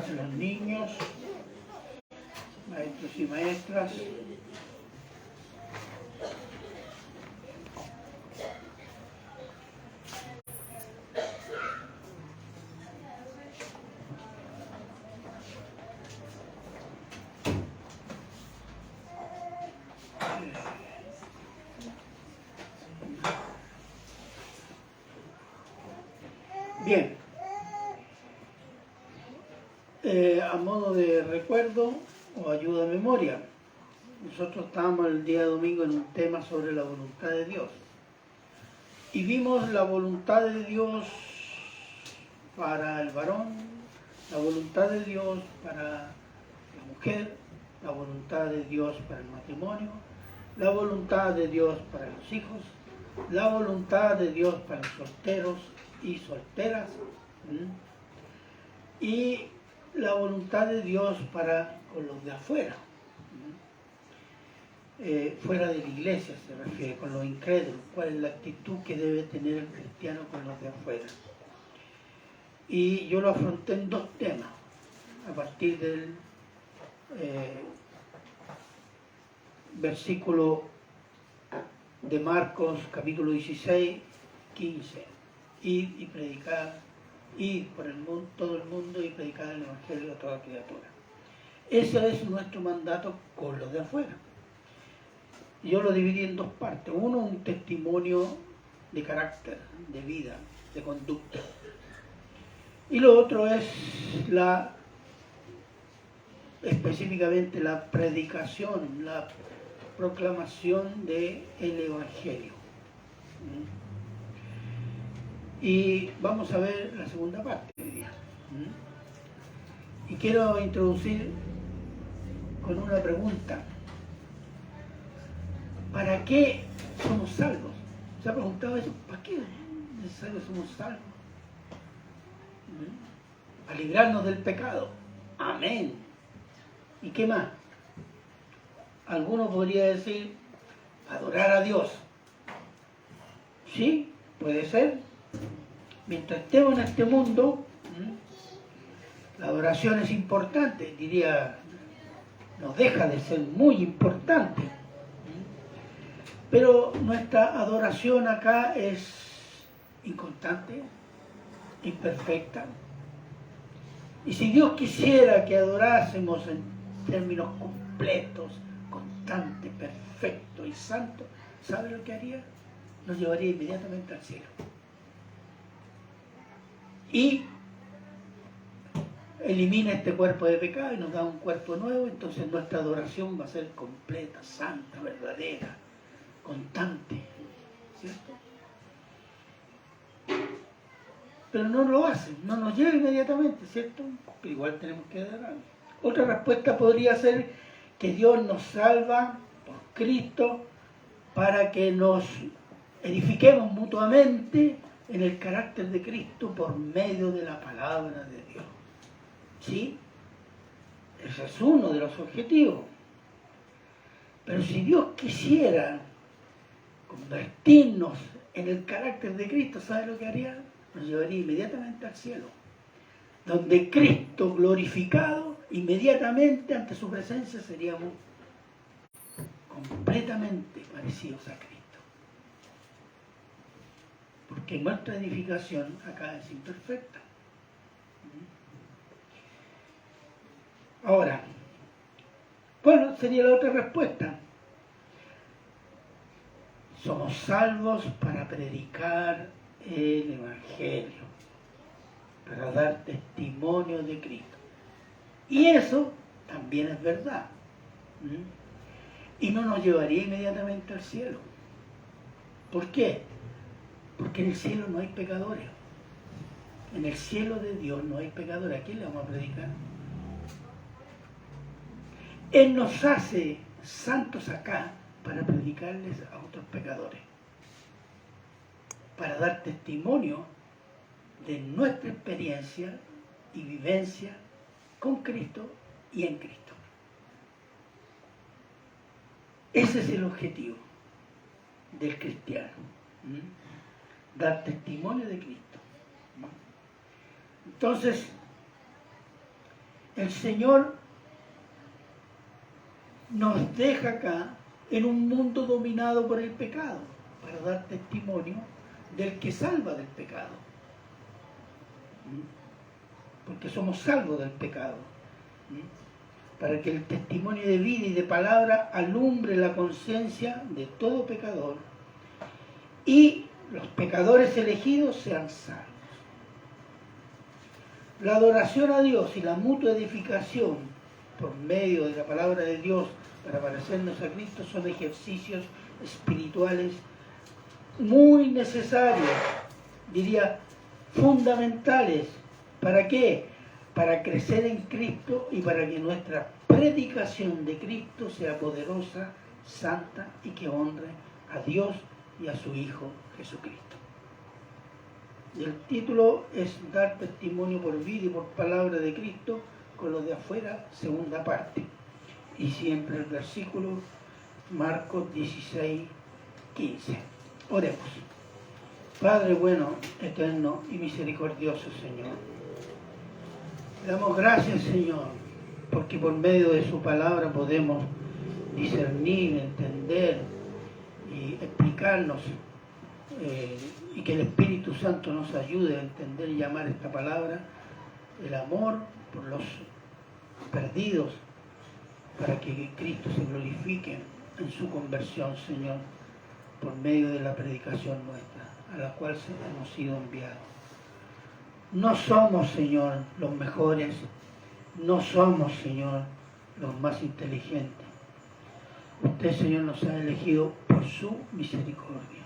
colocarse los niños, maestros y maestras. Bien, a modo de recuerdo o ayuda a memoria, nosotros estábamos el día domingo en un tema sobre la voluntad de Dios y vimos la voluntad de Dios para el varón, la voluntad de Dios para la mujer, la voluntad de Dios para el matrimonio, la voluntad de Dios para los hijos, la voluntad de Dios para los solteros y solteras, y la voluntad de Dios para con los de afuera, fuera de la iglesia se refiere, con los incrédulos, cuál es la actitud que debe tener el cristiano con los de afuera. Y yo lo afronté en dos temas, a partir del versículo de Marcos, capítulo 16, 15. Ir y predicar, ir por el mundo, todo el mundo y predicar el Evangelio a toda criatura. Ese es nuestro mandato con los de afuera. Yo lo dividí en dos partes. Uno, un testimonio de carácter, de vida, de conducta. Y lo otro es específicamente la predicación, la proclamación del Evangelio. Y vamos a ver la segunda parte hoy día. Y quiero introducir con una pregunta. ¿Para qué somos salvos? ¿Se ha preguntado eso? ¿Para qué es necesario somos salvos? Para librarnos del pecado. Amén. ¿Y qué más? Alguno podría decir, adorar a Dios. Sí, puede ser. Mientras estemos en este mundo, la adoración es importante, diría, no deja de ser muy importante. Pero nuestra adoración acá es inconstante, imperfecta. Y si Dios quisiera que adorásemos en términos completos, constante, perfecto y santo, ¿sabe lo que haría? Nos llevaría inmediatamente al cielo. Y elimina este cuerpo de pecado y nos da un cuerpo nuevo, entonces nuestra adoración va a ser completa, santa, verdadera, constante, ¿cierto? Pero no lo hace, no nos lleva inmediatamente, ¿cierto? Pero igual tenemos que adorar. Otra respuesta podría ser que Dios nos salva por Cristo para que nos edifiquemos mutuamente en el carácter de Cristo por medio de la palabra de Dios. ¿Sí? Ese es uno de los objetivos. Pero si Dios quisiera convertirnos en el carácter de Cristo, ¿sabe lo que haría? Nos llevaría inmediatamente al cielo, donde Cristo glorificado, inmediatamente ante su presencia seríamos completamente parecidos a Cristo. Porque nuestra edificación acá es imperfecta. Ahora, ¿cuál sería la otra respuesta? Somos salvos para predicar el Evangelio, para dar testimonio de Cristo. Y eso también es verdad. Y no nos llevaría inmediatamente al cielo. ¿Por qué? Porque en el cielo no hay pecadores. En el cielo de Dios no hay pecadores. ¿A quién le vamos a predicar? Él nos hace santos acá para predicarles a otros pecadores, para dar testimonio de nuestra experiencia y vivencia con Cristo y en Cristo. Ese es el objetivo del cristiano, dar testimonio de Cristo. Entonces, el Señor nos deja acá en un mundo dominado por el pecado, para dar testimonio del que salva del pecado. Porque somos salvos del pecado. Para que el testimonio de vida y de palabra alumbre la conciencia de todo pecador y los pecadores elegidos sean salvos. La adoración a Dios y la mutua edificación por medio de la palabra de Dios para parecernos a Cristo son ejercicios espirituales muy necesarios, diría fundamentales. ¿Para qué? Para crecer en Cristo y para que nuestra predicación de Cristo sea poderosa, santa y que honre a Dios y a su Hijo Jesucristo. Y el título es Dar testimonio por vida y por palabra de Cristo con los de afuera, segunda parte. Y siempre el versículo Marcos 16, 15. Oremos. Padre bueno, eterno y misericordioso Señor, le damos gracias, Señor, porque por medio de su palabra podemos discernir, entender y explicarnos, y que el Espíritu Santo nos ayude a entender y llamar esta palabra el amor por los perdidos, para que Cristo se glorifique en su conversión, Señor, por medio de la predicación nuestra, a la cual hemos sido enviados. No somos, Señor, los mejores, no somos, Señor, los más inteligentes. Usted, Señor, nos ha elegido por su misericordia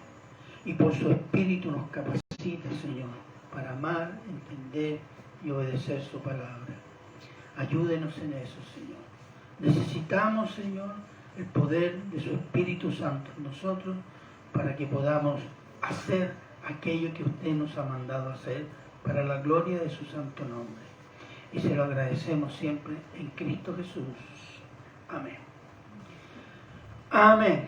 y por su Espíritu nos capacita, Señor, para amar, entender y obedecer su palabra. Ayúdenos en eso, Señor. Necesitamos, Señor, el poder de su Espíritu Santo en nosotros para que podamos hacer aquello que usted nos ha mandado hacer para la gloria de su santo nombre. Y se lo agradecemos siempre en Cristo Jesús. Amén. Amén.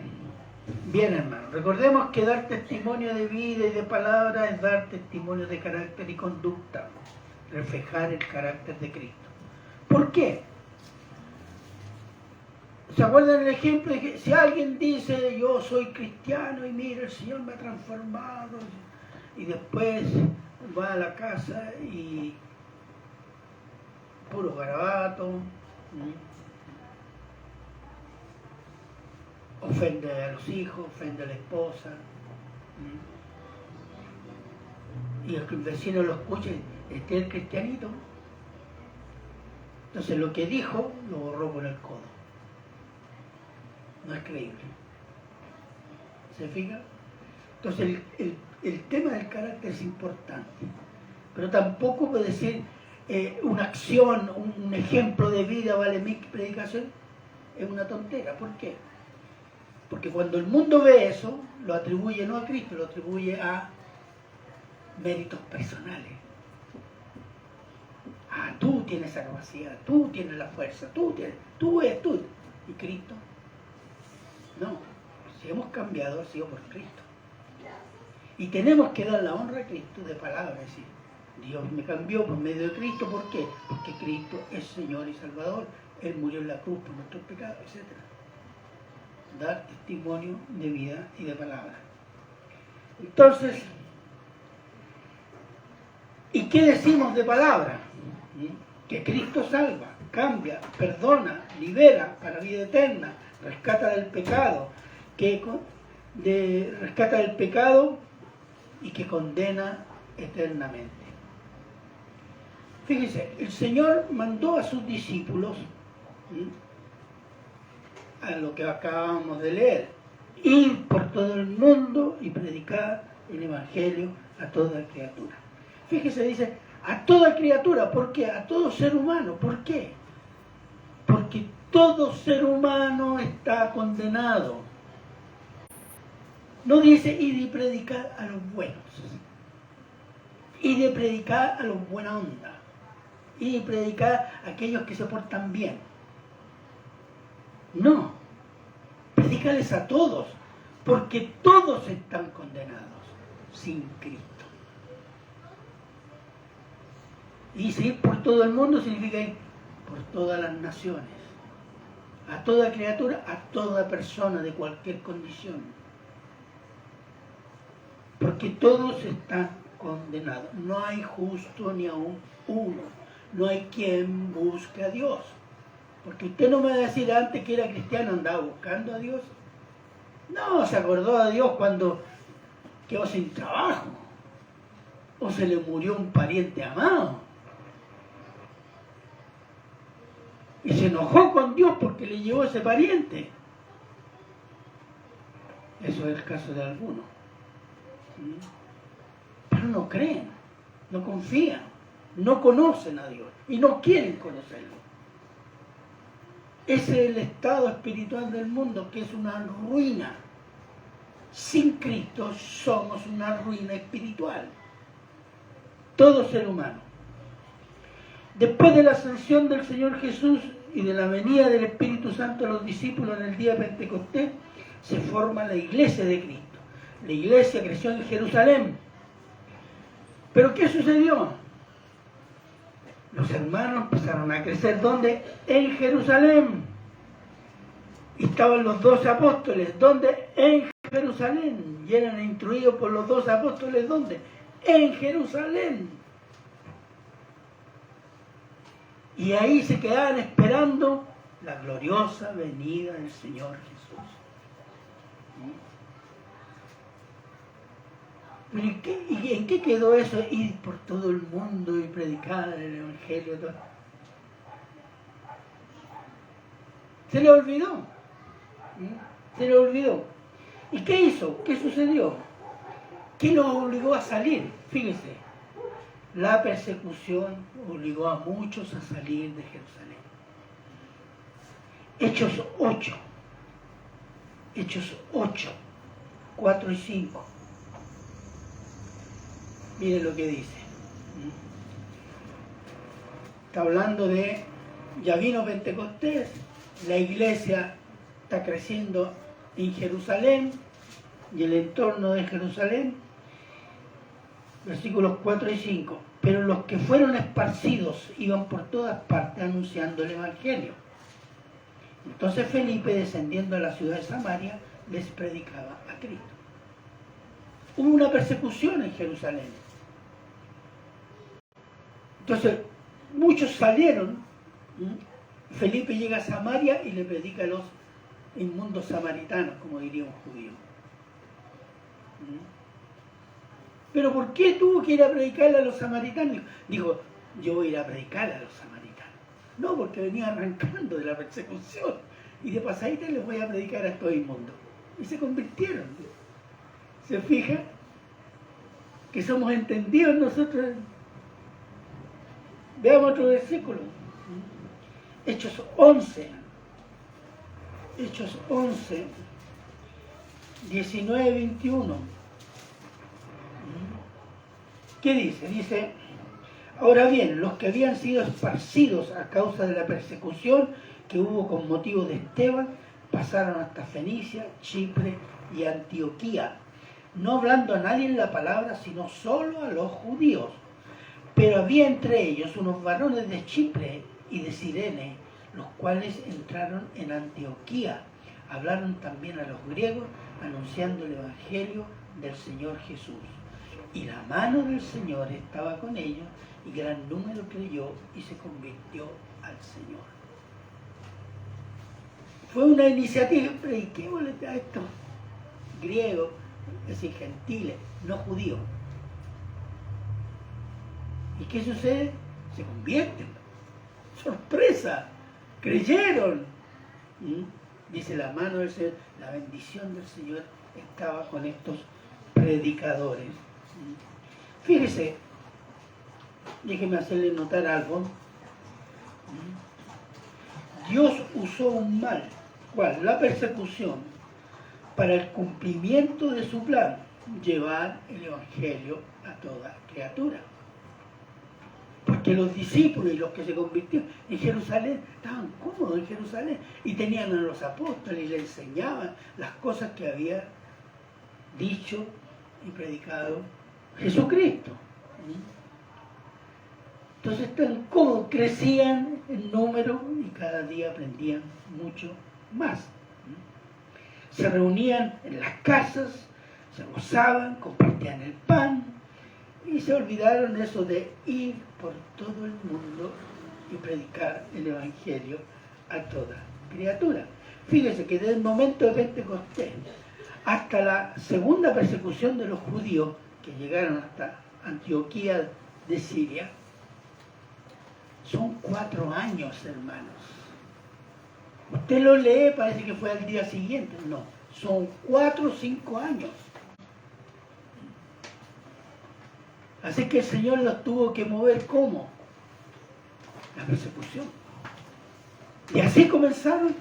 Bien, hermano, recordemos que dar testimonio de vida y de palabra es dar testimonio de carácter y conducta, reflejar el carácter de Cristo. ¿Por qué? ¿Se acuerdan el ejemplo de que si alguien dice yo soy cristiano y mira el Señor me ha transformado, y después va a la casa y puro garabato, ofende a los hijos, ofende a la esposa, y el vecino lo escucha y este es el cristianito. Entonces lo que dijo lo borró con el codo. No es creíble. ¿Se fija? Entonces el tema del carácter es importante, pero tampoco puede ser una acción, un ejemplo de vida vale mi predicación, es una tontera. ¿Por qué? Porque cuando el mundo ve eso, lo atribuye no a Cristo, lo atribuye a méritos personales. Ah, tú tienes esa capacidad, tú tienes la fuerza, tú. ¿Y Cristo? No, si hemos cambiado ha sido por Cristo. Y tenemos que dar la honra a Cristo de palabra, es decir, Dios me cambió por medio de Cristo. ¿Por qué? Porque Cristo es Señor y Salvador. Él murió en la cruz por nuestros pecados, etc. Dar testimonio de vida y de palabra. Entonces, ¿y qué decimos de palabra? Que Cristo salva, cambia, perdona, libera para vida eterna, rescata del pecado, rescata del pecado y que condena eternamente. Fíjense, el Señor mandó a sus discípulos, a lo que acabamos de leer, ir por todo el mundo y predicar el Evangelio a toda criatura. Fíjese, dice, a toda criatura. ¿Por qué? A todo ser humano. ¿Por qué? Porque todo ser humano está condenado. No dice ir y predicar a los buenos, ir y predicar a los buena onda, ir y predicar a aquellos que se portan bien. No, predícales a todos, porque todos están condenados sin Cristo. Y ir por todo el mundo significa ir por todas las naciones, a toda criatura, a toda persona de cualquier condición. Porque todos están condenados. No hay justo ni aún uno. No hay quien busque a Dios. Porque usted no me va a decir antes que era cristiano, andaba buscando a Dios. No, se acordó de Dios cuando quedó sin trabajo. O se le murió un pariente amado. Y se enojó con Dios porque le llevó ese pariente. Eso es el caso de algunos. Pero no creen, no confían, no conocen a Dios y no quieren conocerlo. Ese es el estado espiritual del mundo, que es una ruina. Sin Cristo somos una ruina espiritual. Todo ser humano. Después de la ascensión del Señor Jesús y de la venida del Espíritu Santo a los discípulos en el día de Pentecostés, se forma la iglesia de Cristo. La iglesia creció en Jerusalén. ¿Pero qué sucedió? Los hermanos empezaron a crecer, ¿dónde? En Jerusalén. Y estaban los 12 apóstoles, ¿dónde? En Jerusalén. Y eran instruidos por los 12 apóstoles, ¿dónde? En Jerusalén. Y ahí se quedaban esperando la gloriosa venida del Señor Jesús. ¿Y en qué quedó eso? Ir por todo el mundo y predicar el Evangelio. Todo. Se le olvidó. Se le olvidó. ¿Y qué hizo? ¿Qué sucedió? ¿Qué los obligó a salir? Fíjese, la persecución obligó a muchos a salir de Jerusalén. Hechos 8. Hechos 8, 4 y 5. Mire lo que dice. Está hablando de, ya vino Pentecostés, la iglesia está creciendo en Jerusalén y el entorno de Jerusalén. Versículos 4 y 5. Pero los que fueron esparcidos iban por todas partes anunciando el Evangelio. Entonces Felipe, descendiendo a la ciudad de Samaria, les predicaba a Cristo. Hubo una persecución en Jerusalén. Entonces, muchos salieron. Felipe llega a Samaria y le predica a los inmundos samaritanos, como diría un judío. ¿Pero por qué tuvo que ir a predicarle a los samaritanos? Dijo, yo voy a ir a predicarle a los samaritanos. No, porque venía arrancando de la persecución. Y de pasadita les voy a predicar a estos inmundos. Y se convirtieron. ¿Se fija? Que somos entendidos nosotros. Veamos otro versículo. Hechos 11. Hechos 11, 19, 21. ¿Qué dice? Dice, ahora bien, los que habían sido esparcidos a causa de la persecución que hubo con motivo de Esteban, pasaron hasta Fenicia, Chipre y Antioquía, no hablando a nadie en la palabra, sino solo a los judíos. Pero había entre ellos unos varones de Chipre y de Cirene, los cuales entraron en Antioquía. Hablaron también a los griegos, anunciando el Evangelio del Señor Jesús. Y la mano del Señor estaba con ellos, y gran número creyó y se convirtió al Señor. Fue una iniciativa, prediquémosle a estos griegos, es decir, gentiles, no judíos. ¿Y qué sucede? Se convierten. ¡Sorpresa! Creyeron. Dice la mano del Señor, la bendición del Señor estaba con estos predicadores. Fíjese, déjeme hacerle notar algo. Dios usó un mal, ¿cuál? La persecución, para el cumplimiento de su plan, llevar el Evangelio a toda criatura. Porque los discípulos y los que se convirtieron en Jerusalén estaban cómodos en Jerusalén y tenían a los apóstoles y les enseñaban las cosas que había dicho y predicado Jesucristo. Entonces estaban cómodos, crecían en número y cada día aprendían mucho más. Se reunían en las casas, se gozaban, compartían el pan y se olvidaron eso de ir por todo el mundo y predicar el Evangelio a toda criatura. Fíjese que desde el momento de Pentecostés hasta la segunda persecución de los judíos que llegaron hasta Antioquía de Siria, son 4 años, hermanos. Usted lo lee, parece que fue al día siguiente. No, son 4 o 5 años. Así que el Señor los tuvo que mover, ¿cómo? La persecución. Y así comenzaron.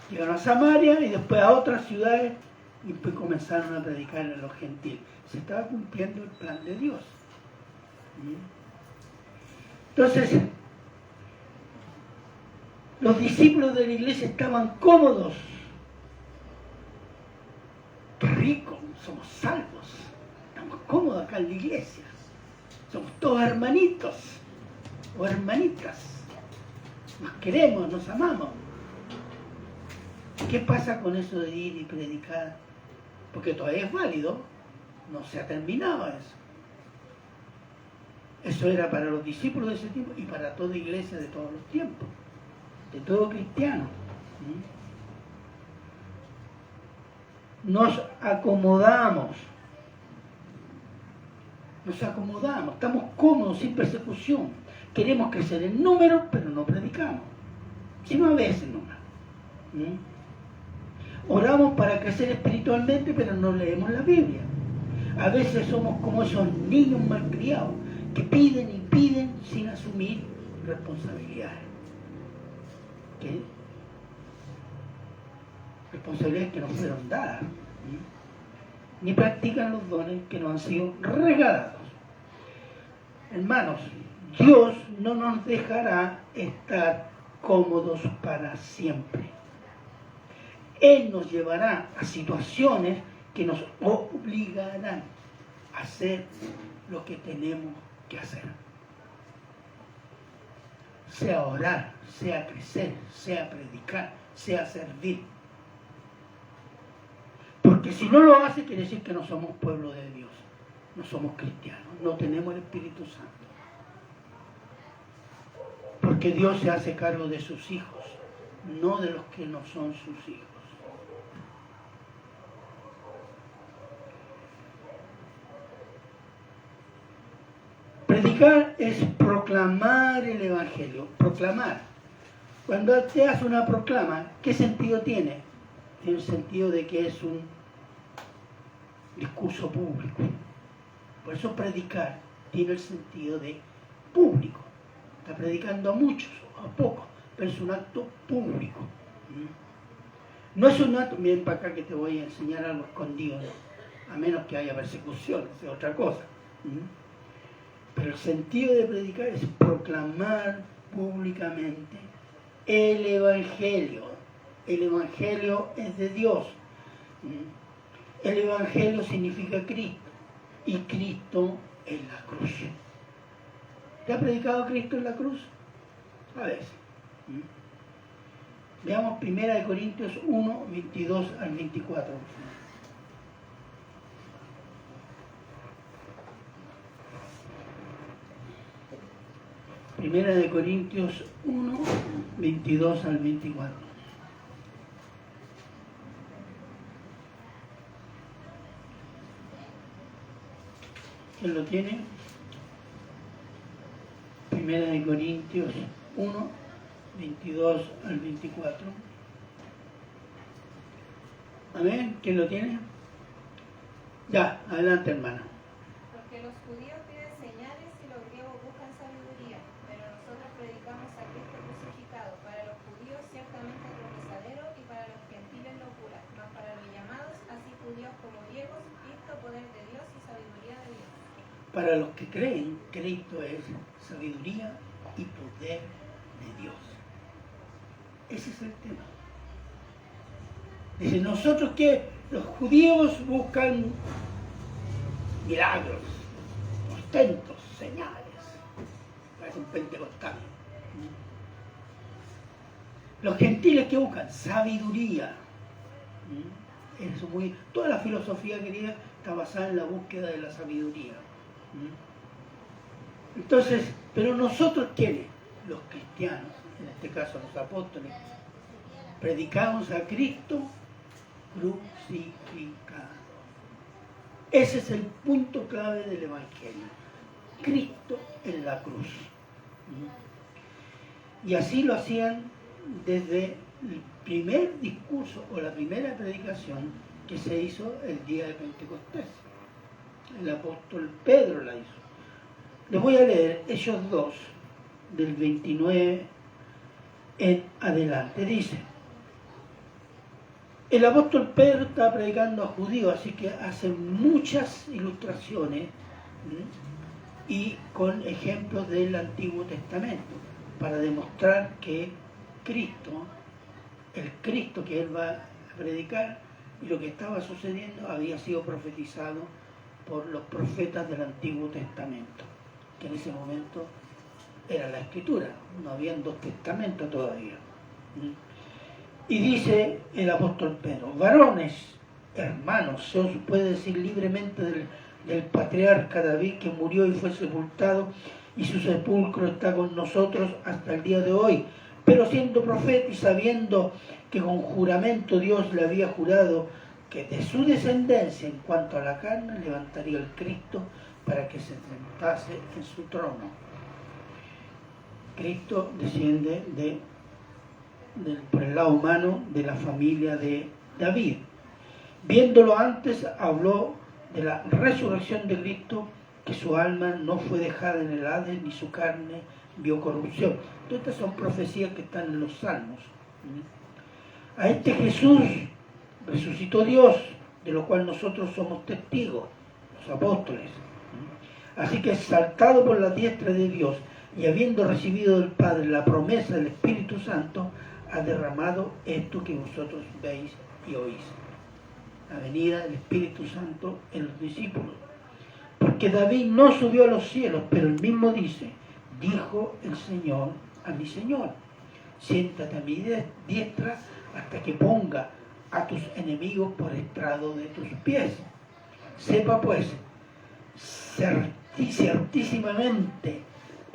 Llegaron a Samaria y después a otras ciudades y después comenzaron a predicar a los gentiles. Se estaba cumpliendo el plan de Dios. Entonces, los discípulos de la iglesia estaban cómodos. ¡Qué rico! Somos salvos. Estamos cómodos acá en la iglesia. Somos todos hermanitos o hermanitas. Nos queremos, nos amamos. ¿Qué pasa con eso de ir y predicar? Porque todavía es válido. No se ha terminado eso. Eso era para los discípulos de ese tiempo y para toda iglesia de todos los tiempos. De todo cristiano. Nos acomodamos. Nos acomodamos, estamos cómodos, sin persecución. Queremos crecer en número, pero no predicamos. Sino a veces nomás. Oramos para crecer espiritualmente, pero no leemos la Biblia. A veces somos como esos niños malcriados que piden y piden sin asumir responsabilidades. ¿Qué? Responsabilidades que nos fueron dadas. Ni practican los dones que nos han sido regalados. Hermanos, Dios no nos dejará estar cómodos para siempre. Él nos llevará a situaciones que nos obligarán a hacer lo que tenemos que hacer. Sea orar, sea crecer, sea predicar, sea servir. Porque si no lo hace, quiere decir que no somos pueblo de Dios, no somos cristianos, no tenemos el Espíritu Santo. Porque Dios se hace cargo de sus hijos, no de los que no son sus hijos. Predicar es proclamar el Evangelio, proclamar. Cuando usted hace una proclama, ¿qué sentido tiene? Tiene el sentido de que es un discurso público. Por eso predicar tiene el sentido de público. Está predicando a muchos, a pocos, pero es un acto público. No es un acto, miren para acá que te voy a enseñar algo escondido, a menos que haya persecución, es otra cosa. Pero el sentido de predicar es proclamar públicamente el Evangelio. El Evangelio es de Dios. El Evangelio significa Cristo. Y Cristo es la cruz. ¿Te ha predicado Cristo en la cruz? A veces. Veamos 1 Corintios 1, 22 al 24. 1 Corintios 1, 22 al 24. ¿Quién lo tiene? 1 Corintios 1, 22 al 24. Amén. ¿Quién lo tiene? Ya, adelante, hermana. Porque los judíos piden señales y los griegos buscan sabiduría, pero nosotros predicamos a Cristo crucificado, para los judíos ciertamente tropezadero y para los gentiles locura, mas para los llamados, así judíos como griegos, Cristo poder de Dios y sabiduría de Dios. Para los que creen, Cristo es sabiduría y poder de Dios. Ese es el tema. Dice, nosotros que los judíos buscan milagros, ostentos, señales. Parece un pentecostal. Los gentiles que buscan sabiduría. Eso toda la filosofía griega está basada en la búsqueda de la sabiduría. Entonces, pero nosotros, ¿quiénes? Los cristianos, en este caso los apóstoles, predicamos a Cristo crucificado. Ese es el punto clave del Evangelio. Cristo en la cruz. Y así lo hacían desde el primer discurso o la primera predicación que se hizo el día de Pentecostés. El apóstol Pedro la hizo. Les voy a leer Hechos 2, del 29 en adelante. Dice, el apóstol Pedro está predicando a judíos, así que hace muchas ilustraciones y con ejemplos del Antiguo Testamento para demostrar que Cristo, el Cristo que él va a predicar y lo que estaba sucediendo había sido profetizado por los profetas del Antiguo Testamento, que en ese momento era la Escritura, no habían dos testamentos todavía. Y dice el apóstol Pedro, varones, hermanos, se os puede decir libremente del patriarca David, que murió y fue sepultado, y su sepulcro está con nosotros hasta el día de hoy. Pero siendo profeta y sabiendo que con juramento Dios le había jurado que de su descendencia en cuanto a la carne levantaría el Cristo para que se sentase en su trono. Cristo desciende por el lado humano de la familia de David. Viéndolo antes, habló de la resurrección de Cristo, que su alma no fue dejada en el Hades, ni su carne vio corrupción. Todas estas son profecías que están en los Salmos. A este Jesús resucitó Dios, de lo cual nosotros somos testigos, los apóstoles. Así que exaltado por la diestra de Dios y habiendo recibido del Padre la promesa del Espíritu Santo, ha derramado esto que vosotros veis y oís. La venida del Espíritu Santo en los discípulos. Porque David no subió a los cielos, pero él mismo dice, dijo el Señor a mi Señor, siéntate a mi diestra hasta que ponga a tus enemigos por estrado de tus pies. Sepa pues, certísimamente,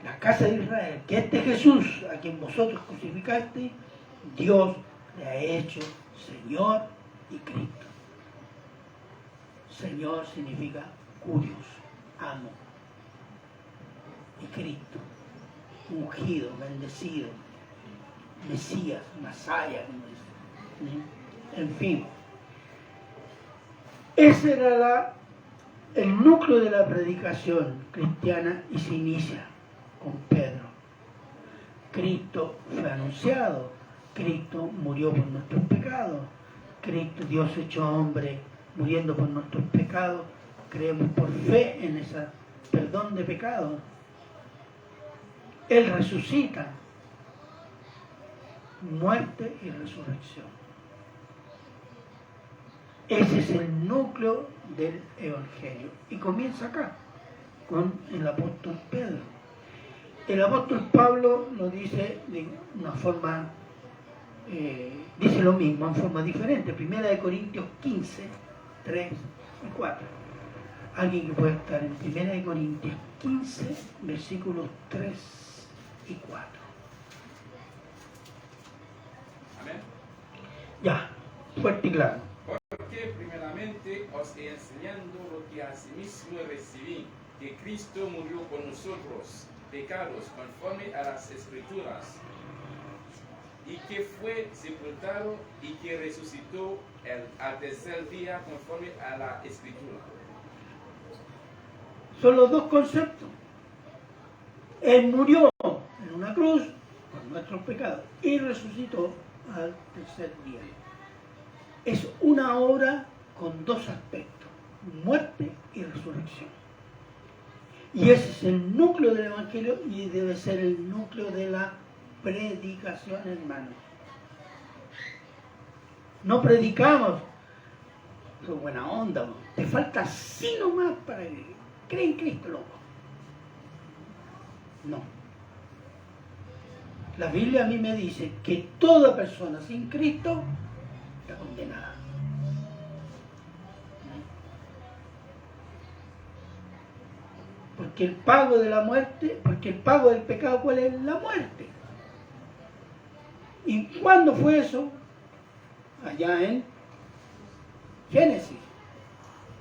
la casa de Israel, que este Jesús, a quien vosotros crucificasteis, Dios le ha hecho Señor y Cristo. Señor significa curios, amo. Y Cristo, ungido, bendecido, Mesías, Masaya, como dice. En fin. Ese era el núcleo de la predicación cristiana y se inicia con Pedro. Cristo fue anunciado, Cristo murió por nuestros pecados, Cristo, Dios hecho hombre, muriendo por nuestros pecados, creemos por fe en ese perdón de pecados. Él resucita, muerte y resurrección. Ese es el núcleo del Evangelio. Y comienza acá, con el apóstol Pedro. El apóstol Pablo lo dice de una forma, dice lo mismo en forma diferente. Primera de Corintios 15, 3 y 4. Alguien que pueda estar en Primera de Corintios 15, versículos 3 y 4. Amén. Ya, fuerte y claro. Porque primeramente os he enseñando lo que asimismo recibí, que Cristo murió por nosotros, pecados, conforme a las Escrituras, y que fue sepultado y que resucitó al tercer día, conforme a la Escritura. Son los dos conceptos. Él murió en una cruz por nuestros pecados y resucitó al tercer día. Es una obra con dos aspectos, muerte y resurrección. Y ese es el núcleo del Evangelio y debe ser el núcleo de la predicación, hermanos. No predicamos, qué buena onda, ¿no? Te falta así nomás para que creen en Cristo, loco. No. La Biblia a mí me dice que toda persona sin Cristo está condenada. Porque el pago de la muerte, porque el pago del pecado, ¿cuál es? La muerte. ¿Y cuándo fue eso? Allá en Génesis.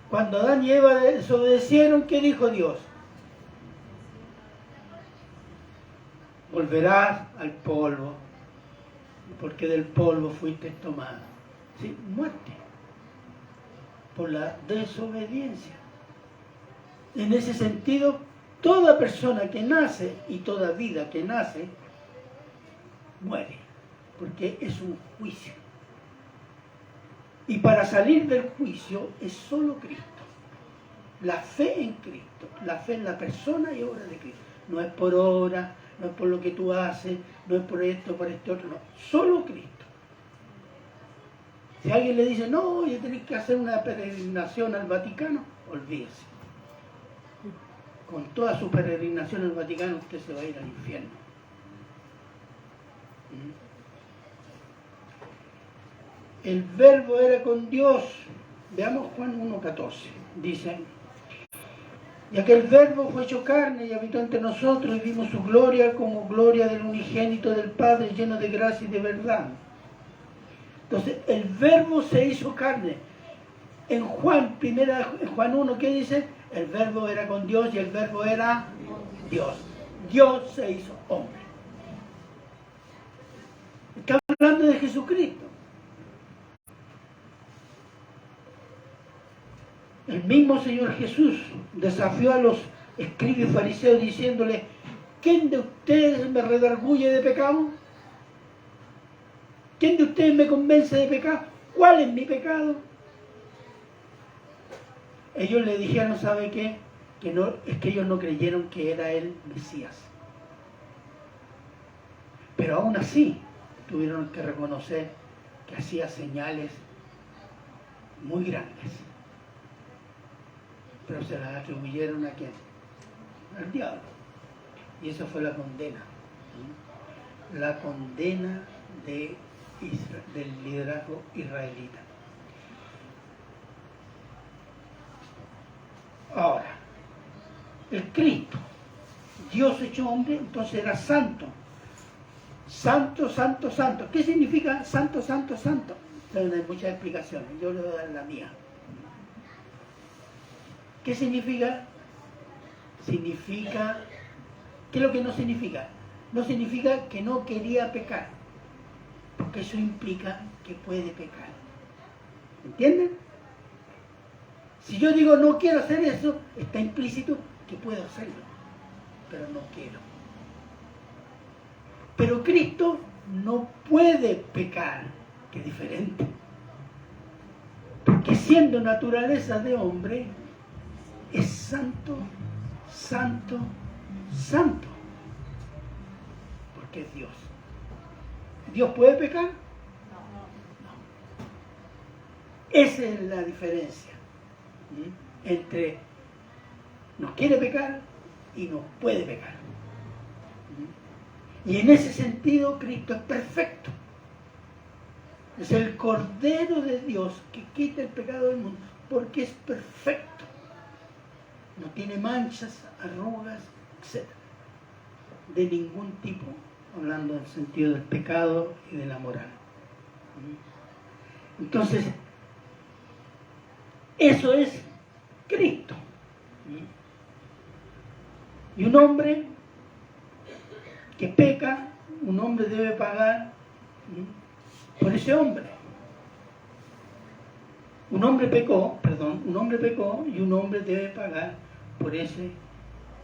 Cuando Adán y Eva desobedecieron, ¿qué dijo Dios? Volverás al polvo, porque del polvo fuiste tomado. ¿Sí? Muerte. Por la desobediencia. En ese sentido, toda persona que nace y toda vida que nace, muere, porque es un juicio. Y para salir del juicio es solo Cristo. La fe en Cristo, la fe en la persona y obra de Cristo. No es por obra, no es por lo que tú haces, no es por esto, por este otro, no. Solo Cristo. Si alguien le dice, no, yo tenés que hacer una peregrinación al Vaticano, olvídese. Con toda su peregrinación al Vaticano usted se va a ir al infierno. El verbo era con Dios. Veamos Juan 1:14. Dice, y aquel verbo fue hecho carne y habitó entre nosotros y vimos su gloria como gloria del unigénito del Padre, lleno de gracia y de verdad. Entonces, el verbo se hizo carne. En Juan 1, ¿qué dice? El verbo era con Dios y el verbo era Dios. Dios se hizo hombre. Está hablando de Jesucristo. El mismo Señor Jesús desafió a los escribas y fariseos diciéndole, ¿quién de ustedes me redarguye de pecado? ¿Quién de ustedes me convence de pecado? ¿Cuál es mi pecado? Ellos le dijeron, ¿sabe qué? Es que ellos no creyeron que era el Mesías. Pero aún así tuvieron que reconocer que hacía señales muy grandes. Pero se las atribuyeron ¿a quién? Al diablo. Y esa fue la condena. La condena del liderazgo israelita. Ahora, el Cristo, Dios hecho hombre, entonces era santo. Santo, santo, santo. ¿Qué significa santo, santo, santo? Hay muchas explicaciones, yo le voy a dar la mía. ¿Qué significa? Significa, ¿qué es lo que no significa? No significa que no quería pecar, porque eso implica que puede pecar. ¿Entienden? Si yo digo no quiero hacer eso, está implícito que puedo hacerlo, pero no quiero. Pero Cristo no puede pecar, que es diferente. Porque siendo naturaleza de hombre, es santo, santo, santo. Porque es Dios. ¿Dios puede pecar? No. Esa es la diferencia entre no quiere pecar y no puede pecar. Y en ese sentido Cristo es perfecto. Es el Cordero de Dios que quita el pecado del mundo, porque es perfecto. No tiene manchas, arrugas, etc. De ningún tipo, hablando del sentido del pecado y de la moral. Entonces, eso es Cristo. Y un hombre que peca, un hombre debe pagar por ese hombre. Un hombre pecó y un hombre debe pagar por ese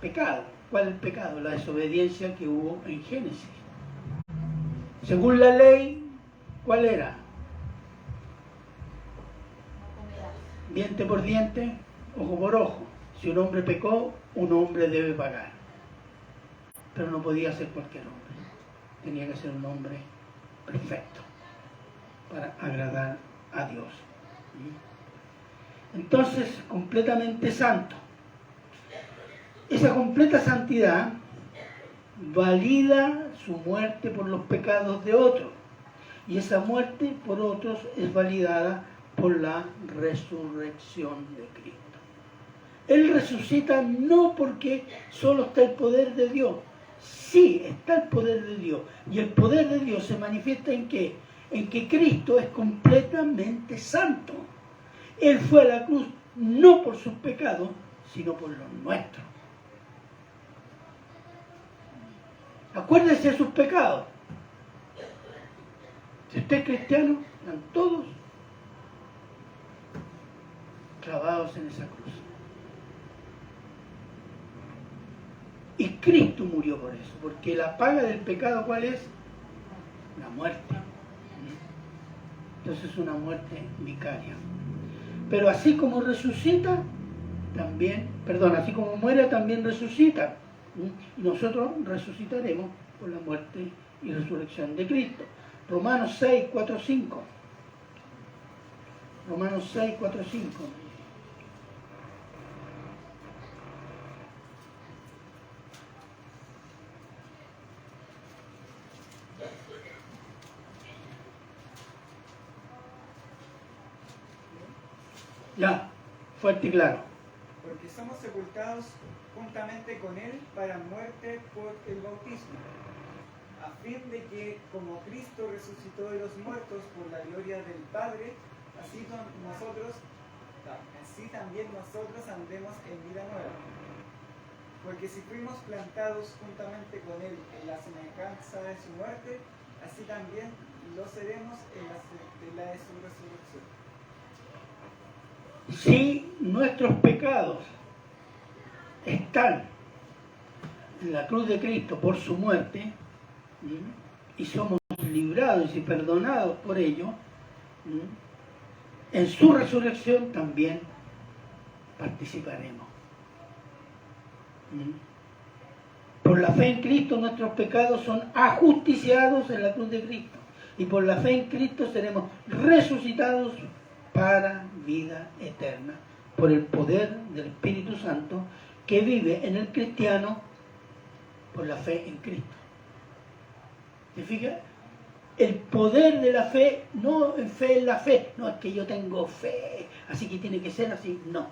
pecado. ¿Cuál es el pecado? La desobediencia que hubo en Génesis. Según la ley, ¿cuál era? Diente por diente, ojo por ojo. Si un hombre pecó, un hombre debe pagar. Pero no podía ser cualquier hombre. Tenía que ser un hombre perfecto para agradar a Dios. Entonces, completamente santo. Esa completa santidad valida su muerte por los pecados de otros. Y esa muerte por otros es validada por la resurrección de Cristo. Él resucita no porque solo está el poder de Dios. Sí, está el poder de Dios. Y el poder de Dios se manifiesta ¿en qué? En que Cristo es completamente santo. Él fue a la cruz no por sus pecados, sino por los nuestros. Acuérdese de sus pecados. Si usted es cristiano, están todos clavados en esa cruz. Y Cristo murió por eso, porque la paga del pecado, ¿cuál es? La muerte. Entonces es una muerte vicaria. Pero así como resucita, también, así como muere, también resucita. Y nosotros resucitaremos por la muerte y resurrección de Cristo. Romanos 6, 4, 5. Romanos 6, 4, 5. Ya, fuerte y claro. Porque somos sepultados juntamente con Él para muerte por el bautismo, a fin de que, como Cristo resucitó de los muertos por la gloria del Padre, así también nosotros andemos en vida nueva. Porque si fuimos plantados juntamente con Él en la semejanza de su muerte, así también lo seremos en la de su resurrección. Si nuestros pecados están en la cruz de Cristo por su muerte, y somos librados y perdonados por ello, en su resurrección también participaremos. Por la fe en Cristo nuestros pecados son ajusticiados en la cruz de Cristo, y por la fe en Cristo seremos resucitados para vida eterna, por el poder del Espíritu Santo que vive en el cristiano por la fe en Cristo. ¿Se fija? El poder de la fe, no en fe en la fe, no es que yo tengo fe, así que tiene que ser así, no.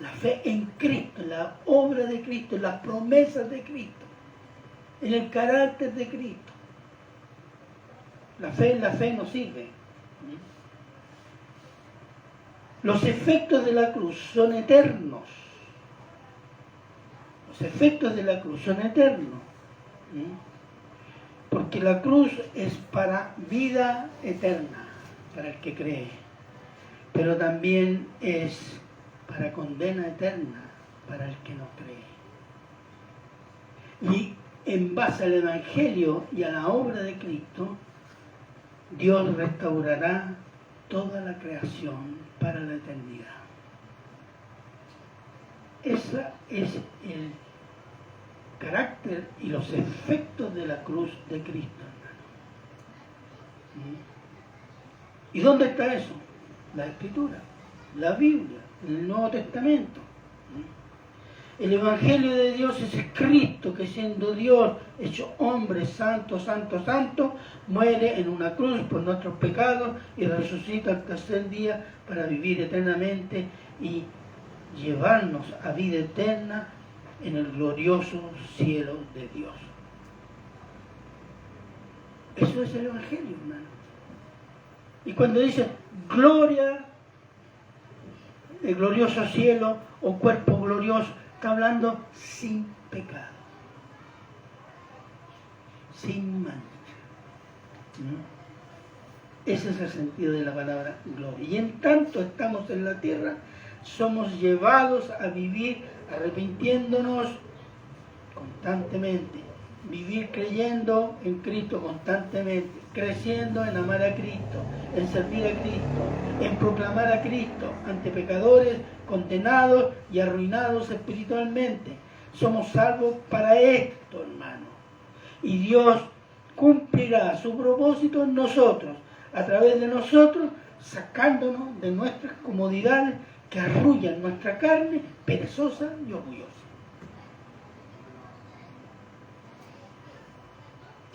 La fe en Cristo, en la obra de Cristo, en las promesas de Cristo, en el carácter de Cristo. La fe en la fe no sirve. Los efectos de la cruz son eternos. Los efectos de la cruz son eternos. Porque la cruz es para vida eterna, para el que cree. Pero también es para condena eterna, para el que no cree. Y en base al Evangelio y a la obra de Cristo, Dios restaurará toda la creación para la eternidad. Ese es el carácter y los efectos de la cruz de Cristo, hermano. ¿Y dónde está eso? La Escritura, la Biblia, el Nuevo Testamento. El Evangelio de Dios es Cristo que, siendo Dios, hecho hombre santo, santo, santo, muere en una cruz por nuestros pecados y resucita al tercer día para vivir eternamente y llevarnos a vida eterna en el glorioso cielo de Dios. Eso es el Evangelio, hermano. Y cuando dice gloria, el glorioso cielo o cuerpo glorioso, está hablando sin pecado, sin mancha. Ese es el sentido de la palabra gloria. Y en tanto estamos en la tierra, somos llevados a vivir arrepintiéndonos constantemente, vivir creyendo en Cristo constantemente, creciendo en amar a Cristo, en servir a Cristo, en proclamar a Cristo ante pecadores condenados y arruinados espiritualmente. Somos salvos para esto, hermano. Y Dios cumplirá su propósito en nosotros, a través de nosotros, sacándonos de nuestras comodidades que arrullan nuestra carne perezosa y orgullosa.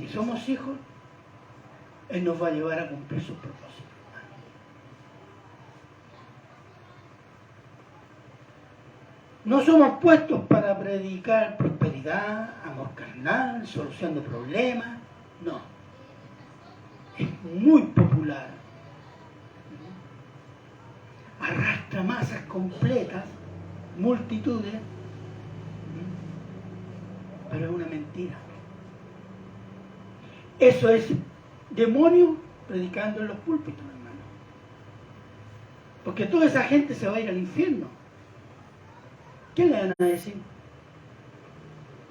Si somos hijos, Él nos va a llevar a cumplir sus propósitos. No somos puestos para predicar prosperidad, amor carnal, solución de problemas. No. Es muy popular. Arrastra masas completas, multitudes, pero es una mentira. Eso es demonio predicando en los púlpitos, hermano. Porque toda esa gente se va a ir al infierno. ¿Qué le van a decir?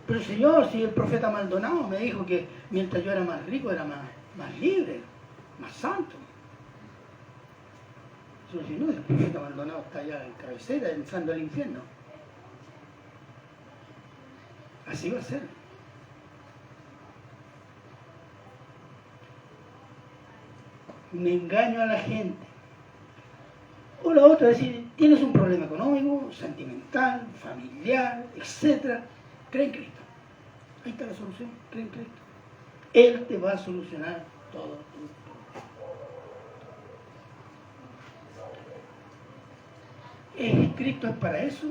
Pero Señor, si el profeta Maldonado me dijo que mientras yo era más rico era más libre, más santo. Yo decía, no, el profeta Maldonado está allá en cabecera, entrando al infierno. Así va a ser. Me engaño a la gente. O la otra, es decir, tienes un problema económico, sentimental, familiar, etc. Cree en Cristo. Ahí está la solución, cree en Cristo. Él te va a solucionar todo tu Cristo es para eso.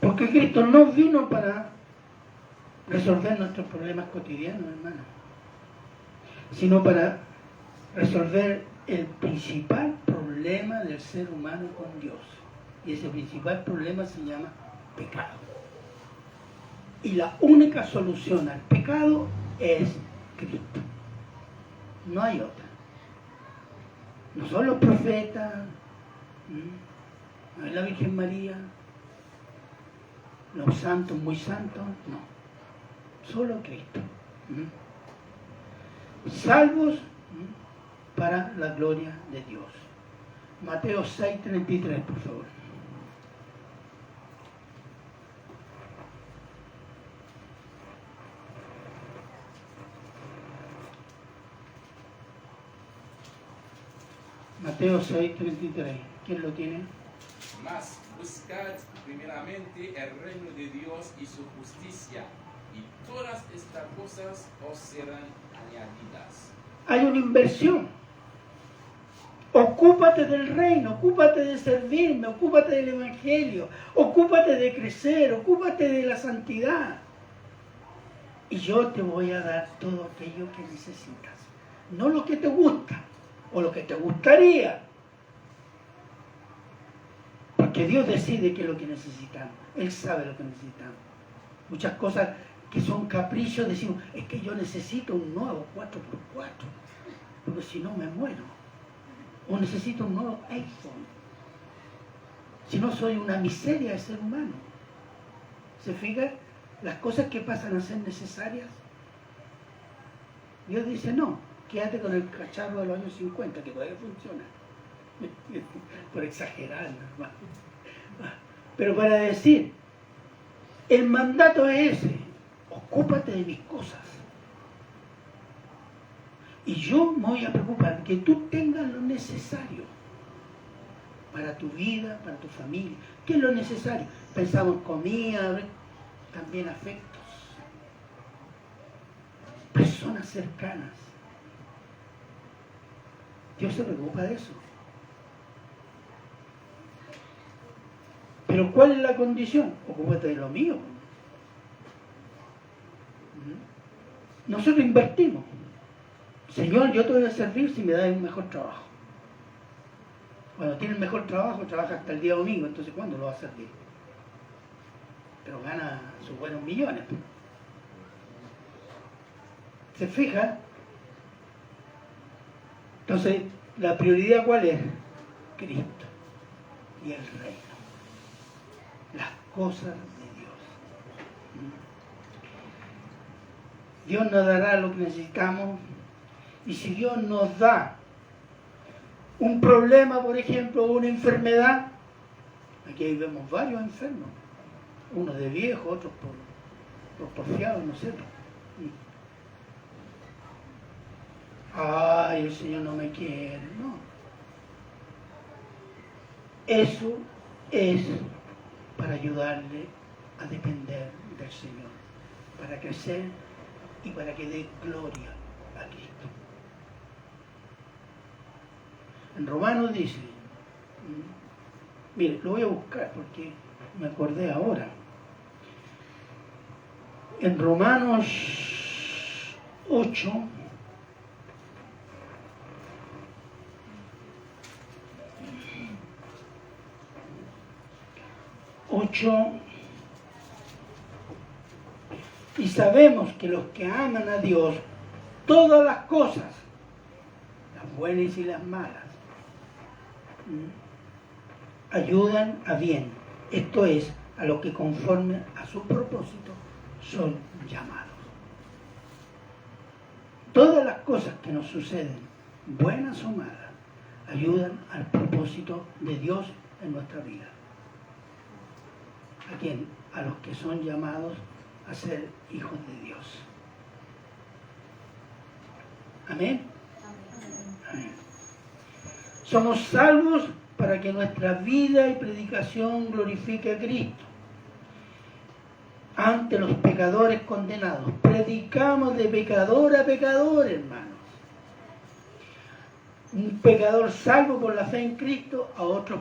Porque Cristo no vino para resolver nuestros problemas cotidianos, hermano, sino para resolver el principal problema del ser humano con Dios. Y ese principal problema se llama pecado. Y la única solución al pecado es Cristo. No hay otra. No son los profetas, no es la Virgen María, los santos muy santos, no. Solo Cristo. Salvos para la gloria de Dios. Mateo 6:33, por favor. Mateo 6:33. ¿Quién lo tiene? Mas buscad primeramente el reino de Dios y su justicia, y todas estas cosas os serán añadidas. Hay una inversión. Ocúpate del reino, ocúpate de servirme, ocúpate del evangelio, ocúpate de crecer, ocúpate de la santidad. Y yo te voy a dar todo aquello que necesitas. No lo que te gusta o lo que te gustaría. Porque Dios decide qué es lo que necesitamos. Él sabe lo que necesitamos. Muchas cosas que son caprichos, decimos, es que yo necesito un nuevo 4x4, porque si no me muero. O necesito un nuevo iPhone. Si no, soy una miseria de ser humano. ¿Se fija? Las cosas que pasan a ser necesarias. Dios dice, no, quédate con el cacharro de los años 50, que todavía funciona. Por exagerar, ¿no? Pero para decir, el mandato es ese, ocúpate de mis cosas. Y yo me voy a preocupar que tú tengas lo necesario para tu vida, para tu familia. ¿Qué es lo necesario? Pensamos en comida, también afectos, personas cercanas. Dios se preocupa de eso. Pero ¿cuál es la condición? Ocúpate de lo mío. Nosotros invertimos. Señor, yo te voy a servir si me das un mejor trabajo. Cuando tienes mejor trabajo, trabaja hasta el día domingo, entonces ¿cuándo lo vas a servir? Pero gana sus buenos millones. ¿Se fija? Entonces, ¿la prioridad cuál es? Cristo y el reino. Las cosas de Dios. Dios nos dará lo que necesitamos. Y si Dios nos da un problema, por ejemplo, una enfermedad, aquí vemos varios enfermos, unos de viejos, otros por porfiados, no sé. Ay, el Señor no me quiere, no. Eso es para ayudarle a depender del Señor. para crecer y para que dé gloria a Cristo. En Romanos dice, mire, lo voy a buscar porque me acordé ahora. En Romanos 8, y sabemos que los que aman a Dios, todas las cosas, las buenas y las malas, ayudan a bien. Esto es, a los que conforme a su propósito son llamados. Todas las cosas que nos suceden, buenas o malas, ayudan al propósito de Dios en nuestra vida. ¿A quién? A los que son llamados a ser hijos de Dios. Amén. Amén. Somos salvos para que nuestra vida y predicación glorifique a Cristo ante los pecadores condenados. Predicamos de pecador a pecador, hermanos. Un pecador salvo por la fe en Cristo, a otros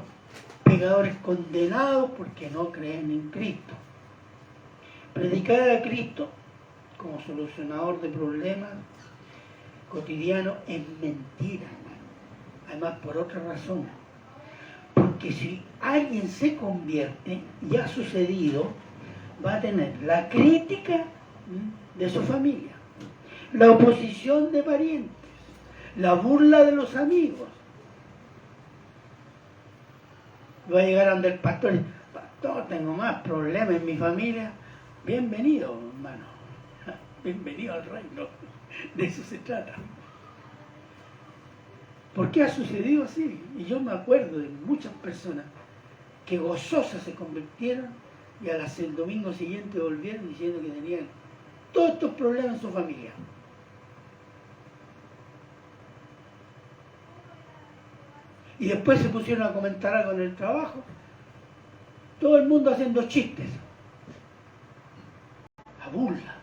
pecadores condenados porque no creen en Cristo. Predicar a Cristo como solucionador de problemas cotidianos es mentira, hermano. Además, por otra razón. Porque si alguien se convierte, y ha sucedido, va a tener la crítica de su familia, la oposición de parientes, la burla de los amigos. Va a llegar ante el pastor y dice, pastor, tengo más problemas en mi familia. Bienvenido, hermano. Bienvenido al reino. De eso se trata. ¿Por qué ha sucedido así? Y yo me acuerdo de muchas personas que gozosas se convirtieron y el domingo siguiente volvieron diciendo que tenían todos estos problemas en su familia. Y después se pusieron a comentar algo en el trabajo. Todo el mundo haciendo chistes. A burla.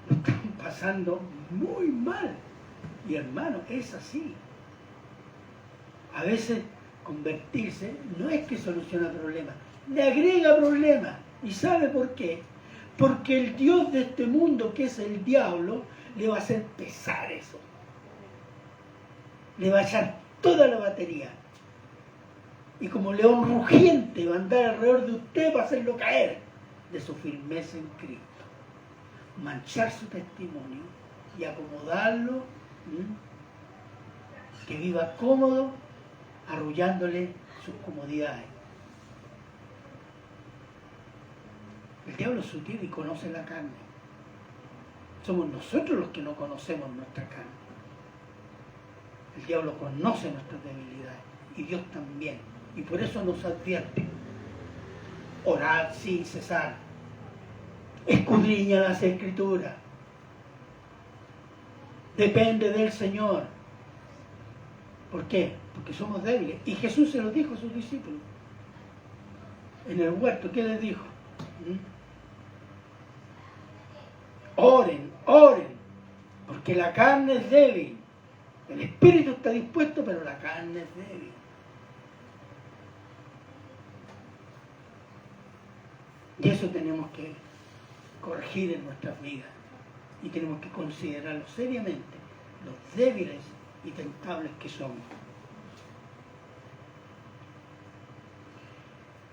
Lo están pasando muy mal. Y hermano, es así. A veces convertirse no es que soluciona problemas, le agrega problemas. ¿Y sabe por qué? Porque el Dios de este mundo, que es el diablo, le va a hacer pesar eso. Le va a echar toda la batería. Y como león rugiente va a andar alrededor de usted para hacerlo caer de su firmeza en Cristo. Manchar su testimonio y acomodarlo, que viva cómodo, arrullándole sus comodidades. El diablo es sutil y conoce la carne. Somos nosotros los que no conocemos nuestra carne. El diablo conoce nuestras debilidades y Dios también. Y por eso nos advierte. Orad sin cesar. Escudriña las Escrituras. Depende del Señor. ¿Por qué? Porque somos débiles. Y Jesús se lo dijo a sus discípulos. En el huerto, ¿qué les dijo? Oren, oren, porque la carne es débil. El espíritu está dispuesto, pero la carne es débil. Y eso tenemos que corregir en nuestras vidas. Y tenemos que considerarlo seriamente, los débiles y tentables que somos.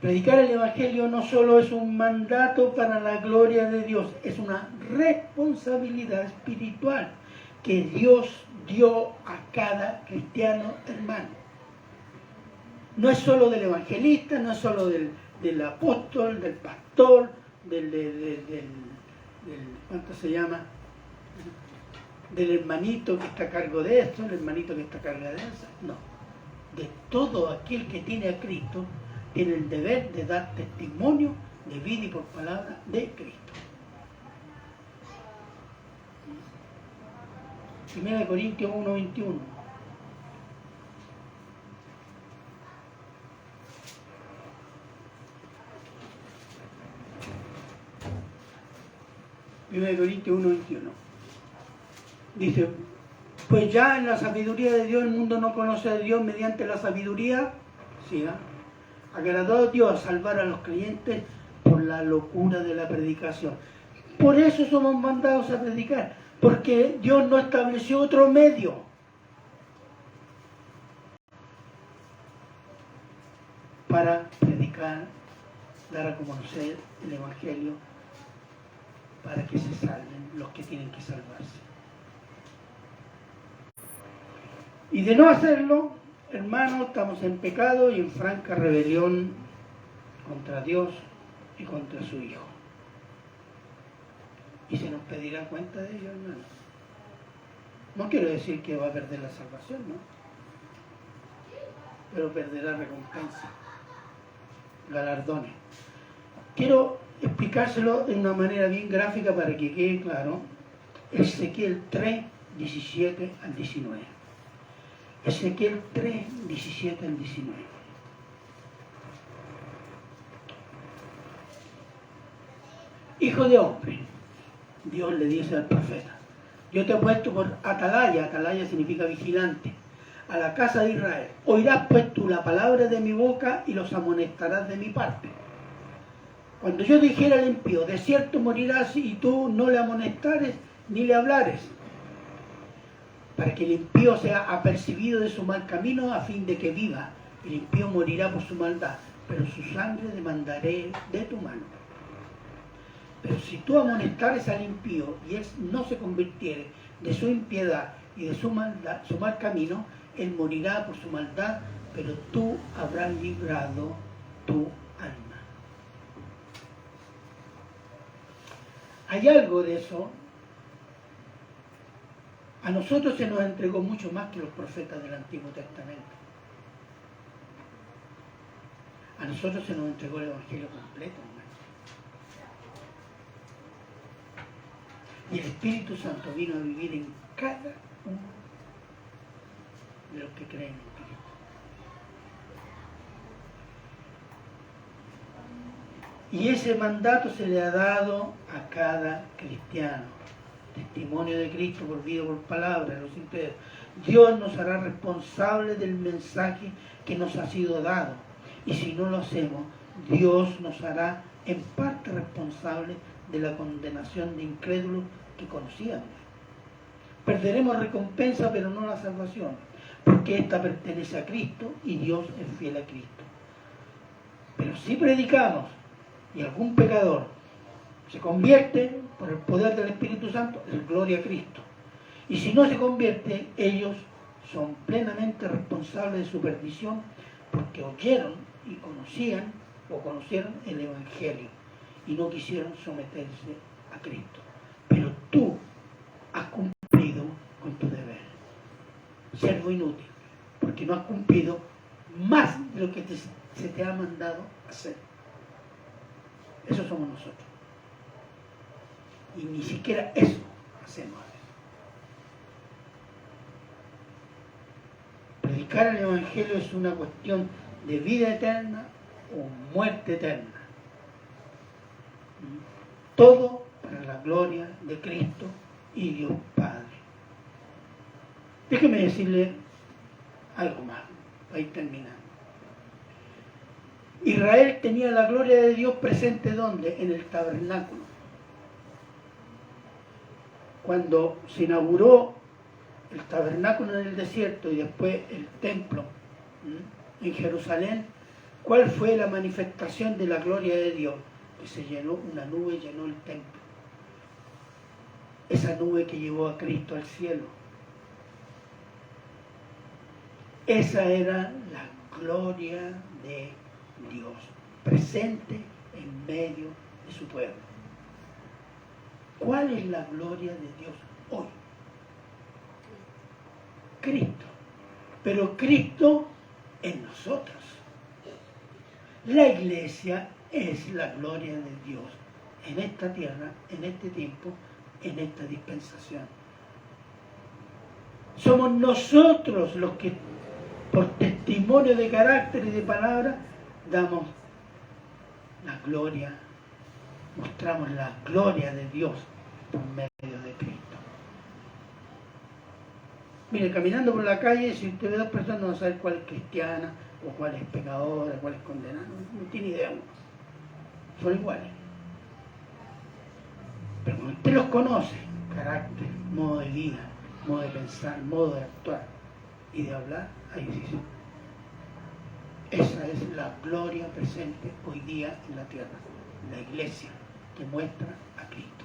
Predicar el Evangelio no solo es un mandato para la gloria de Dios, es una responsabilidad espiritual que Dios dio a cada cristiano hermano. No es solo del evangelista, no es solo del apóstol, del pastor, ¿cuánto se llama? Del hermanito que está a cargo de esto, el hermanito que está a cargo de eso. No. De todo aquel que tiene a Cristo, tiene el deber de dar testimonio de vida y por palabra de Cristo. 1 Corintios 1:21. 1 Corintios 1:21. Dice, pues ya en la sabiduría de Dios el mundo no conoce a Dios mediante la sabiduría, ¿sí? Agradó a Dios a salvar a los creyentes por la locura de la predicación. Por eso somos mandados a predicar, porque Dios no estableció otro medio. Para predicar, dar a conocer el Evangelio, para que se salven los que tienen que salvarse. Y de no hacerlo, hermanos, estamos en pecado y en franca rebelión contra Dios y contra su Hijo. Y se nos pedirá cuenta de ello, hermanos. No quiero decir que va a perder la salvación, ¿no? Pero perderá recompensa, galardones. Quiero explicárselo de una manera bien gráfica para que quede claro. Ezequiel 3, 17 al 19. Ezequiel 3, 17 al 19. Hijo de hombre, Dios le dice al profeta, yo te he puesto por atalaya, atalaya significa vigilante, a la casa de Israel. Oirás pues tú la palabra de mi boca y los amonestarás de mi parte. Cuando yo dijera al impío, de cierto morirás, y tú no le amonestares ni le hablares, para que el impío sea apercibido de su mal camino a fin de que viva. El impío morirá por su maldad, pero su sangre demandaré de tu mano. Pero si tú amonestares al impío y él no se convirtiere de su impiedad y de su maldad, su mal camino, él morirá por su maldad, pero tú habrás librado tu alma. Hay algo de eso. A nosotros se nos entregó mucho más que los profetas del Antiguo Testamento. A nosotros se nos entregó el Evangelio completo, hermano. Y el Espíritu Santo vino a vivir en cada uno de los que creen en Cristo. Y ese mandato se le ha dado a cada cristiano. Testimonio de Cristo por vida, por palabra, los imperios. Dios nos hará responsables del mensaje que nos ha sido dado. Y si no lo hacemos, Dios nos hará en parte responsables de la condenación de incrédulos que conocíamos. Perderemos recompensa, pero no la salvación, porque ésta pertenece a Cristo y Dios es fiel a Cristo. Pero si predicamos y algún pecador se convierte por el poder del Espíritu Santo, es gloria a Cristo. Y si no se convierte, ellos son plenamente responsables de su perdición, porque oyeron y conocieron el Evangelio y no quisieron someterse a Cristo. Pero tú has cumplido con tu deber, siervo inútil, porque no has cumplido más de lo que se te ha mandado hacer. Eso somos nosotros. Y ni siquiera eso hacemos. Predicar el Evangelio es una cuestión de vida eterna o muerte eterna. Todo para la gloria de Cristo y Dios Padre. Déjeme decirle algo más, para ir terminando. Israel tenía la gloria de Dios presente ¿dónde? En el tabernáculo. Cuando se inauguró el tabernáculo en el desierto y después el templo en Jerusalén, ¿cuál fue la manifestación de la gloria de Dios? Que se llenó, una nube llenó el templo. Esa nube que llevó a Cristo al cielo. Esa era la gloria de Dios, presente en medio de su pueblo. ¿Cuál es la gloria de Dios hoy? Cristo. Pero Cristo en nosotros. La iglesia es la gloria de Dios en esta tierra, en este tiempo, en esta dispensación. Somos nosotros los que, por testimonio de carácter y de palabra, damos la gloria, mostramos la gloria de Dios por medio de Cristo. Mire, caminando por la calle, si usted ve a dos personas, no va a saber cuál es cristiana, o cuál es pecadora, cuál es condenada, no tiene idea. Son iguales. Pero cuando usted los conoce, carácter, modo de vida, modo de pensar, modo de actuar y de hablar, ahí sí. Esa es la gloria presente hoy día en la tierra, la iglesia que muestra a Cristo.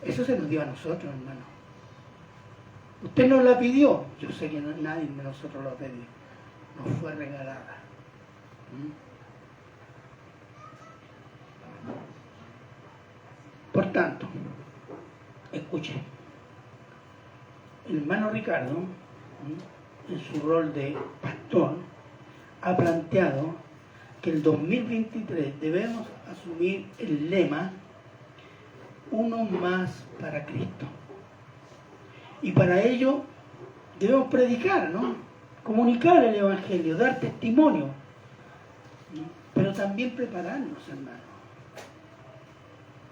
Eso se nos dio a nosotros, hermano. Usted no la pidió, yo sé que nadie de nosotros lo pidió, nos fue regalada. Por tanto, escuche, el hermano Ricardo, en su rol de pastor, ha planteado que el 2023 debemos asumir el lema uno más para Cristo. Y para ello debemos predicar, ¿no? Comunicar el Evangelio, dar testimonio, ¿no? Pero también prepararnos, hermano.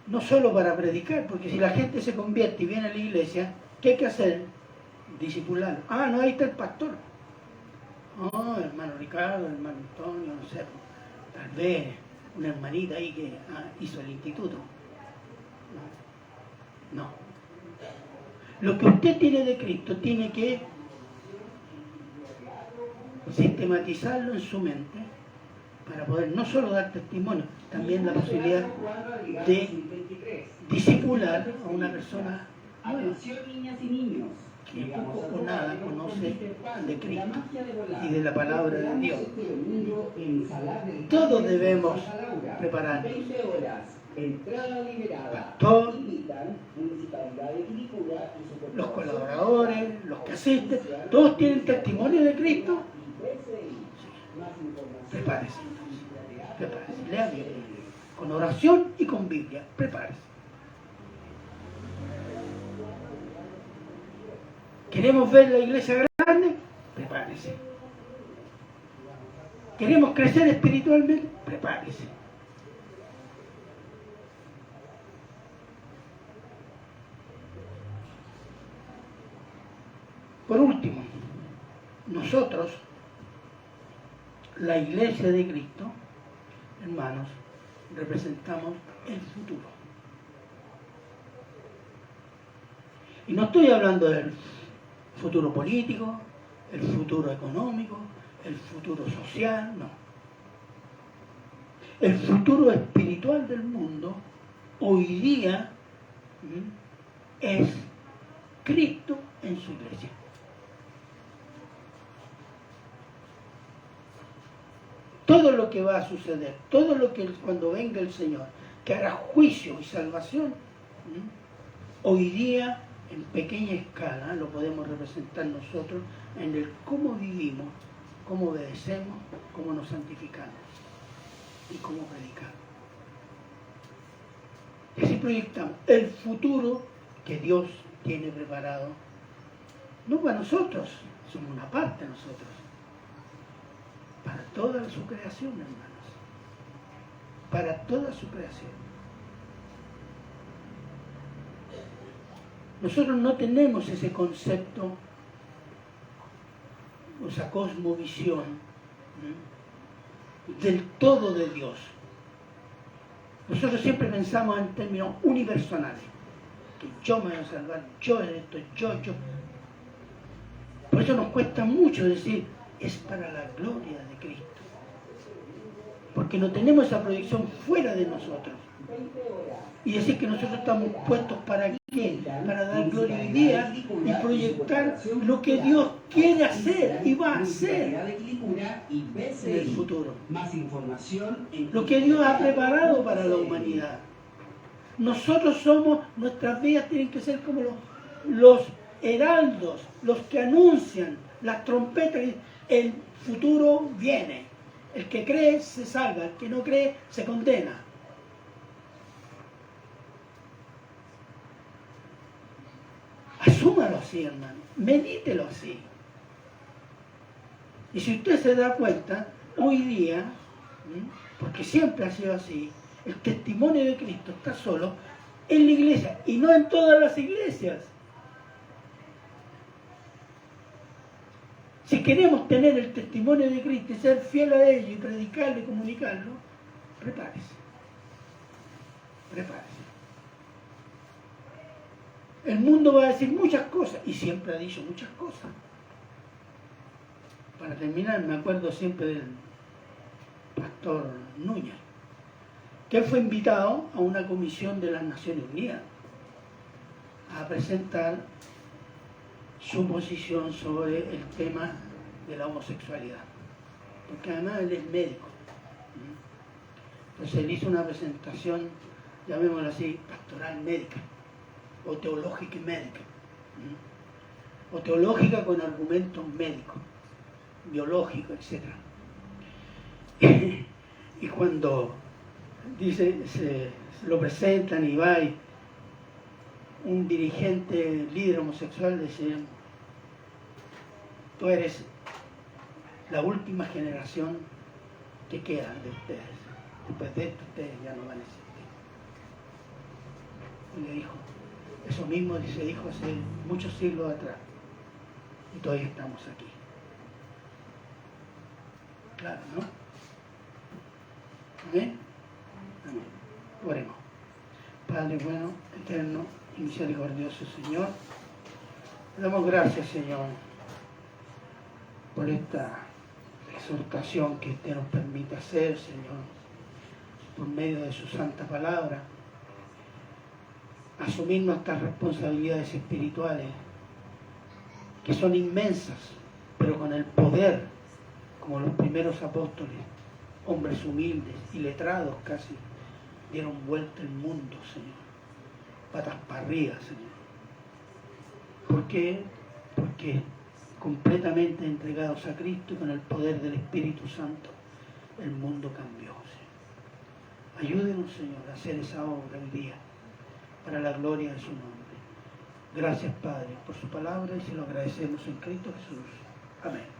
No solo para predicar, porque si la gente se convierte y viene a la iglesia, ¿qué hay que hacer? Discipularlo. Ah, no, ahí está el pastor. Oh, hermano Ricardo, hermano Antonio, no sé, tal vez una hermanita ahí que hizo el instituto. No. Lo que usted tiene de Cristo tiene que sistematizarlo en su mente para poder no solo dar testimonio, también la posibilidad de discipular a una persona nueva que poco o nada conoce de Cristo y de la palabra de Dios. Todos debemos prepararnos. Pastor, los colaboradores, los que asisten, todos tienen testimonio de Cristo. Prepárese, lea Biblia, con oración y con Biblia, prepárese. ¿Queremos ver la iglesia grande? Prepárese. ¿Queremos crecer espiritualmente? Prepárese. Por último, nosotros, la iglesia de Cristo, hermanos, representamos el futuro. Y no estoy hablando del futuro político, el futuro económico, el futuro social, no. El futuro espiritual del mundo hoy día es Cristo en su iglesia. Todo lo que va a suceder, todo lo que cuando venga el Señor, que hará juicio y salvación, hoy día en pequeña escala lo podemos representar nosotros en el cómo vivimos, cómo obedecemos, cómo nos santificamos y cómo predicamos. Y así proyectamos el futuro que Dios tiene preparado, no para nosotros, somos una parte de nosotros, para toda su creación, hermanos, para toda su creación. Nosotros no tenemos ese concepto, esa cosmovisión del todo de Dios. Nosotros siempre pensamos en términos unipersonales, que yo me voy a salvar, yo en esto, yo. Por eso nos cuesta mucho decir, es para la gloria de Cristo. Porque no tenemos esa proyección fuera de nosotros. Y decir que nosotros estamos puestos para qué, para dar gloria hoy día y proyectar lo que Dios quiere hacer y va a hacer en el futuro. Lo que Dios ha preparado para la humanidad. Nosotros somos, nuestras vidas tienen que ser como los heraldos, los que anuncian las trompetas. El futuro viene. El que cree se salva, el que no cree se condena. Asúmalo así, hermano. Medítelo así. Y si usted se da cuenta, hoy día, porque siempre ha sido así, El testimonio de Cristo está solo en la iglesia y no en todas las iglesias. Si queremos tener el testimonio de Cristo y ser fiel a ello y predicarlo y comunicarlo, prepárese. Prepárese. El mundo va a decir muchas cosas y siempre ha dicho muchas cosas. Para terminar, me acuerdo siempre del pastor Núñez, que él fue invitado a una comisión de las Naciones Unidas a presentar su posición sobre el tema de la homosexualidad, porque además él es médico. Entonces él hizo una presentación, llamémosla así, pastoral médica, o teológica y médica, o teológica con argumentos médicos, biológicos, etc. Y cuando dice, se lo presentan y va y un dirigente líder homosexual decía: tú eres la última generación que queda de ustedes. Después de esto ustedes ya no van a existir. Y le dijo, eso mismo se dijo hace muchos siglos atrás. Y todavía estamos aquí. Claro, ¿no? ¿Amén? Amén. Oremos. Padre bueno, eterno y misericordioso Señor, le damos gracias, Señor, por esta exhortación que usted nos permite hacer, Señor, por medio de su santa palabra, asumir nuestras responsabilidades espirituales, que son inmensas, pero con el poder, como los primeros apóstoles, hombres humildes y letrados casi, dieron vuelta el mundo, Señor, patas para arriba, Señor. ¿Por qué? Porque completamente entregados a Cristo y con el poder del Espíritu Santo, el mundo cambió, Señor. Ayúdenos, Señor, a hacer esa obra el día, para la gloria de su nombre. Gracias, Padre, por su palabra y se lo agradecemos en Cristo Jesús. Amén.